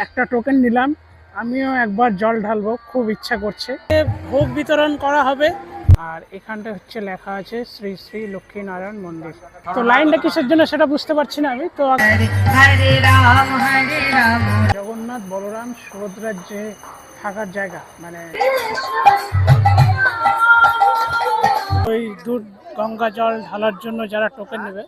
একটা টোকেন নিলাম, আমিও একবার জল ঢালবো, খুব ইচ্ছা করছে। ভোগ বিতরণ করা হবে আর এখানটা হচ্ছে লেখা আছে শ্রী শ্রী লক্ষ্মীনারায়ণ মন্দির। তো লাইনটা কিসের জন্য সেটা বুঝতে পারছি না আমি। তো জগন্নাথ বলরাম সুভদ্রার যে থাকার জায়গা, মানে ওই দুধ গঙ্গা জল ঢালার জন্য যারা টোকেন নেবে,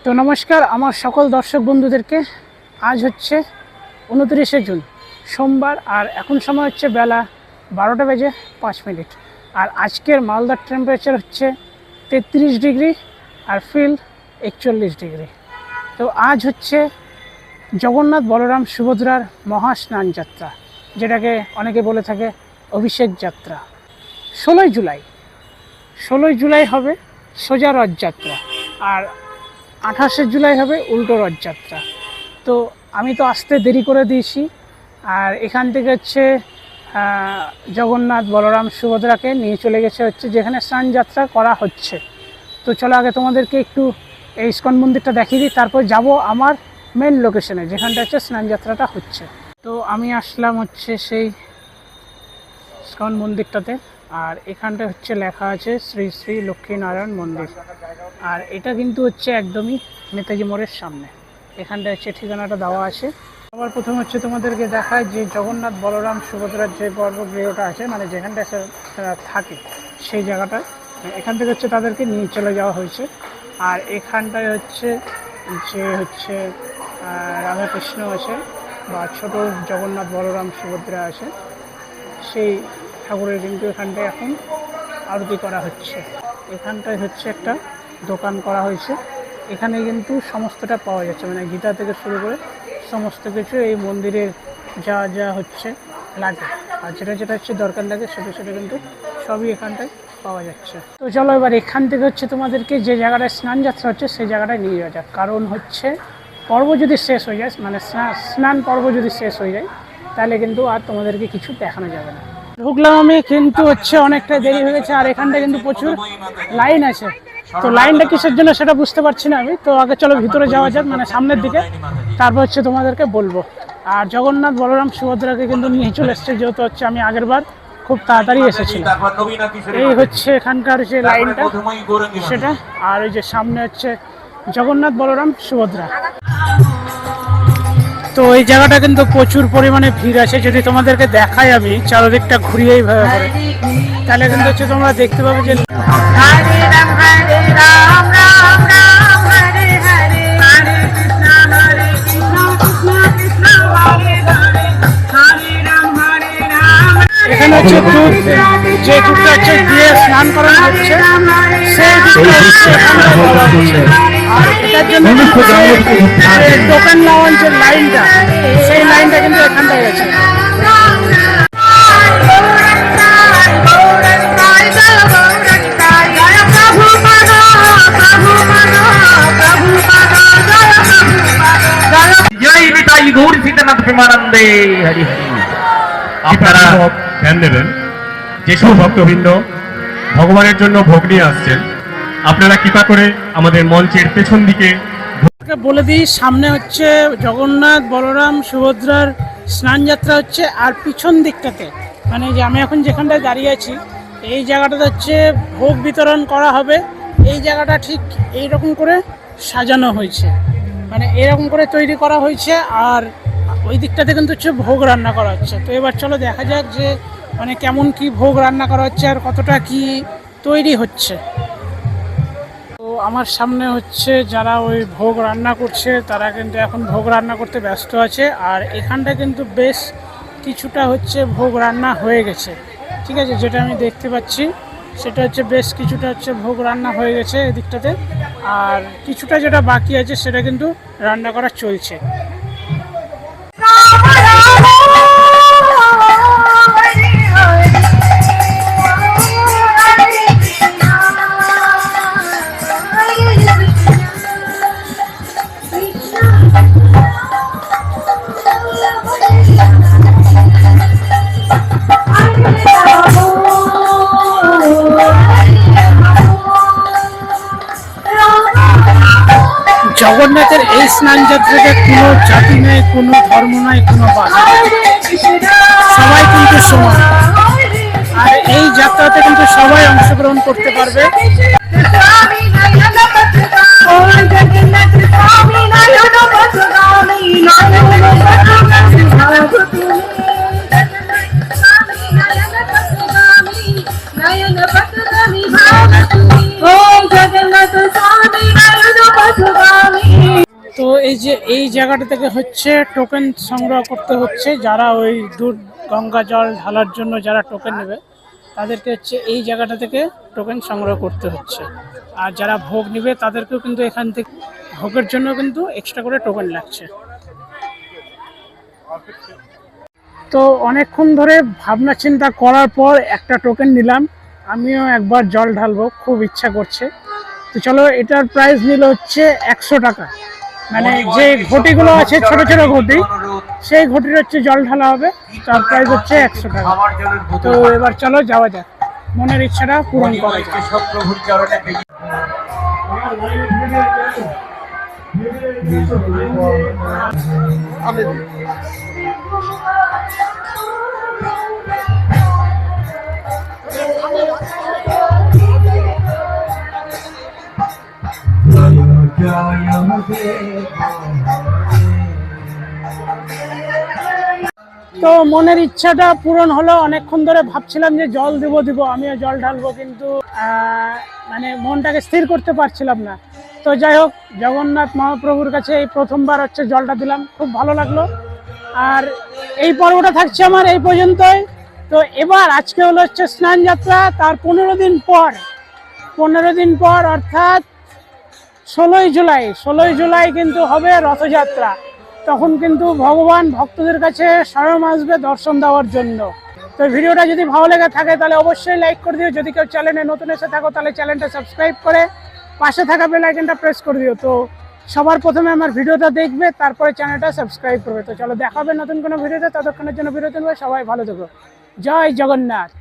তো নমস্কার আমার সকল দর্শক বন্ধুদেরকে। আজ হচ্ছে 29শে জুন সোমবার, আর এখন সময় হচ্ছে বেলা 12:05। আর আজকের মালদার টেম্পারেচার হচ্ছে 33 ডিগ্রি আর ফিল 41 ডিগ্রি। তো আজ হচ্ছে জগন্নাথ বলরাম সুভদ্রার মহাস্নান যাত্রা, যেটাকে অনেকে বলে থাকে অভিষেক যাত্রা। 16ই জুলাই হবে সোজা রথযাত্রা, আর 28শে জুলাই হবে উল্টো রথযাত্রা। তো আমি তো আসতে দেরি করে দিয়েছি, আর এখান থেকে হচ্ছে জগন্নাথ বলরাম সুভদ্রাকে নিয়ে চলে গেছে হচ্ছে যেখানে স্নান যাত্রা করা হচ্ছে। তো চলো আগে তোমাদেরকে একটু এই ইস্কন মন্দিরটা দেখিয়ে দিই, তারপর যাব আমার মেন লোকেশনে যেখানটা হচ্ছে স্নান যাত্রাটা হচ্ছে। তো আমি আসলাম হচ্ছে সেই ইস্কন মন্দিরটাতে, আর এখানটা হচ্ছে লেখা আছে শ্রী শ্রী লক্ষ্মীনারায়ণ মন্দির। আর এটা কিন্তু হচ্ছে একদমই নেতাজি মোড়ের সামনে, এখানটা হচ্ছে ঠিকানাটা দেওয়া আছে। সবার প্রথম হচ্ছে তোমাদেরকে দেখায় যে জগন্নাথ বলরাম সুভদ্রার যে গর্ভগৃহটা আছে, মানে যেখানটা থাকে সেই জায়গাটা, এখান থেকে হচ্ছে তাদেরকে নিয়ে চলে যাওয়া হয়েছে। আর এখানটায় হচ্ছে যে হচ্ছে রাধাকৃষ্ণ আছে বা ছোট জগন্নাথ বলরাম সুভদ্রা আছে, সেই ঠাকুরের কিন্তু এখানটায় এখন আরতি করা হচ্ছে। এখানটায় হচ্ছে একটা দোকান করা হয়েছে, এখানে কিন্তু সমস্তটা পাওয়া যাচ্ছে, মানে গীতা থেকে শুরু করে সমস্ত কিছু এই মন্দিরের যা যা হচ্ছে লাগে, আর যেটা যেটা হচ্ছে দরকার লাগে সেটা সেটা কিন্তু সবই এখানটায় পাওয়া যাচ্ছে। তো চলো এবার এখান থেকে হচ্ছে তোমাদেরকে যে জায়গাটায় স্নান যাত্রা হচ্ছে সেই জায়গাটায় নিয়ে যাওয়া যাক। কারণ হচ্ছে পর্ব যদি শেষ হয়ে যায়, মানে স্নান পর্ব যদি শেষ হয়ে যায়, তাহলে কিন্তু আর তোমাদেরকে কিছু দেখানো যাবে না। ঢুকলাম আমি, কিন্তু হচ্ছে অনেকটা দেরি হয়ে গেছে, আর এখানটা কিন্তু প্রচুর লাইন আছে। তো লাইনটা কিসের জন্য সেটা বুঝতে পারছি না আমি। তো আগে চলো ভিতরে যাওয়া যাক, মানে সামনের দিকে, তারপর হচ্ছে তোমাদেরকে বলবো। আর জগন্নাথ বলরাম সুভদ্রাকে কিন্তু নিয়ে চলে এসছে, যেহেতু হচ্ছে আমি আগের বার খুব তাড়াতাড়ি এসেছিলাম। এই হচ্ছে এখানকার যে লাইনটা সেটা, আর ওই যে সামনে হচ্ছে জগন্নাথ বলরাম সুভদ্রা। তো এই জায়গাটা কিন্তু প্রচুর পরিমাণে ভিড় আছে, যদি তোমাদেরকে দেখাই আমি চারদিকটা ঘুরিয়েই ভাবে করে, তাহলে কিন্তু হচ্ছে তোমরা দেখতে পাবে যে এখানে হচ্ছে দুধ, যে দুধটা হচ্ছে দিয়ে স্নান করানো হচ্ছে সেই দুধটা হচ্ছে আর এটার জন্য দোকান নেওয়ার যে লাইনটা, সেই লাইনটা কিন্তু এখানটায় আছে। আপনারা ধ্যান দেবেন, যেসব ভক্তবৃন্দ ভগবানের জন্য ভোগ নিয়ে আসছেন, আপনারা কৃপা করে আমাদের মঞ্চের পেছন দিকে বলে দিই, সামনে হচ্ছে জগন্নাথ বলরাম সুভদ্রার স্নান যাত্রা হচ্ছে, আর পিছন দিকটাতে মানে যে আমি এখন যেখানটায় দাঁড়িয়ে আছি এই জায়গাটাতে হচ্ছে ভোগ বিতরণ করা হবে। এই জায়গাটা ঠিক এইরকম করে সাজানো হয়েছে, মানে এরকম করে তৈরি করা হয়েছে, আর ওই দিকটাতে কিন্তু হচ্ছে ভোগ রান্না করা হচ্ছে। তো এবার চলো দেখা যাক যে মানে কেমন কি ভোগ রান্না করা হচ্ছে আর কতটা কি তৈরি হচ্ছে। তো আমার সামনে হচ্ছে যারা ওই ভোগ রান্না করছে তারা কিন্তু এখন ভোগ রান্না করতে ব্যস্ত আছে, আর এখানটা কিন্তু বেশ কিছুটা হচ্ছে ভোগ রান্না হয়ে গেছে, ঠিক আছে, যেটা আমি দেখতে পাচ্ছি সেটা হচ্ছে বেশ কিছুটা হচ্ছে ভোগ রান্না হয়ে গেছে এদিকটাতে, আর কিছুটা যেটা বাকি আছে সেটা কিন্তু রান্না করা চলছে। এই স্নান যাত্রাতে কোনো জাতি নেই, কোনো ধর্ম নাই, কোনো ভাষা নেই, সবাই কিন্তু সমান। আর এই যাত্রাতে কিন্তু সবাই অংশগ্রহণ করতে পারবে। তো এই জায়গাটা থেকে হচ্ছে টোকেন সংগ্রহ করতে হচ্ছে। যারা ওই দুধ গঙ্গা জল ঢালার জন্য যারা টোকেন নেবে তাদেরকে হচ্ছে এই জায়গাটা থেকে টোকেন সংগ্রহ করতে হচ্ছে। আর যারা ভোগ নেবে তাদেরকেও কিন্তু এখান থেকে ভোগের জন্য কিন্তু এক্সট্রা করে টোকেন লাগছে। তো অনেকক্ষণ ধরে ভাবনা চিন্তা করার পর একটা টোকেন নিলাম। আমিও একবার জল ঢালবো, খুব ইচ্ছা করছে। তো চলো, এটার প্রাইস নিল হচ্ছে 100 টাকা। মানে যে ঘটিগুলো আছে ছোট ছোট ঘটি, সেই ঘটির হচ্ছে জল ঢালা হবে, তার প্রাইস হচ্ছে 100 টাকা। তো এবার চলো যাওয়া যাক, মনের ইচ্ছাটা পূরণ করা যাক। তো মনের ইচ্ছাটা পূরণ হলো। অনেকক্ষণ ধরে ভাবছিলাম যে জল দিব, আমিও জল ঢালবো, কিন্তু মানে মনটাকে স্থির করতে পারছিলাম না। তো যাই হোক, জগন্নাথ মহাপ্রভুর কাছে এই প্রথমবার হচ্ছে জলটা দিলাম, খুব ভালো লাগলো। আর এই পর্বটা থাকছে আমার এই পর্যন্তই। তো এবার আজকে হলো হচ্ছে স্নান যাত্রা, তার 15 দিন পর অর্থাৎ 16ই জুলাই কিন্তু হবে রথযাত্রা। তখন কিন্তু ভগবান ভক্তদের কাছে স্বয়ং আসবে দর্শন দেওয়ার জন্য। তো ভিডিওটা যদি ভালো লেগে থাকে তাহলে অবশ্যই লাইক করে দিও। যদি কেউ চ্যানেলে নতুন এসে থাকো তাহলে চ্যানেলটা সাবস্ক্রাইব করে পাশে থাকা বেল আইকনটা প্রেস করে দিও। তো সবার প্রথমে আমার ভিডিওটা দেখবে, তারপরে চ্যানেলটা সাবস্ক্রাইব করবে। তো চলো, দেখা হবে নতুন কোনো ভিডিওতে। ততক্ষণের জন্য বিরতি নেবে। সবাই ভালো থেকো। জয় জগন্নাথ।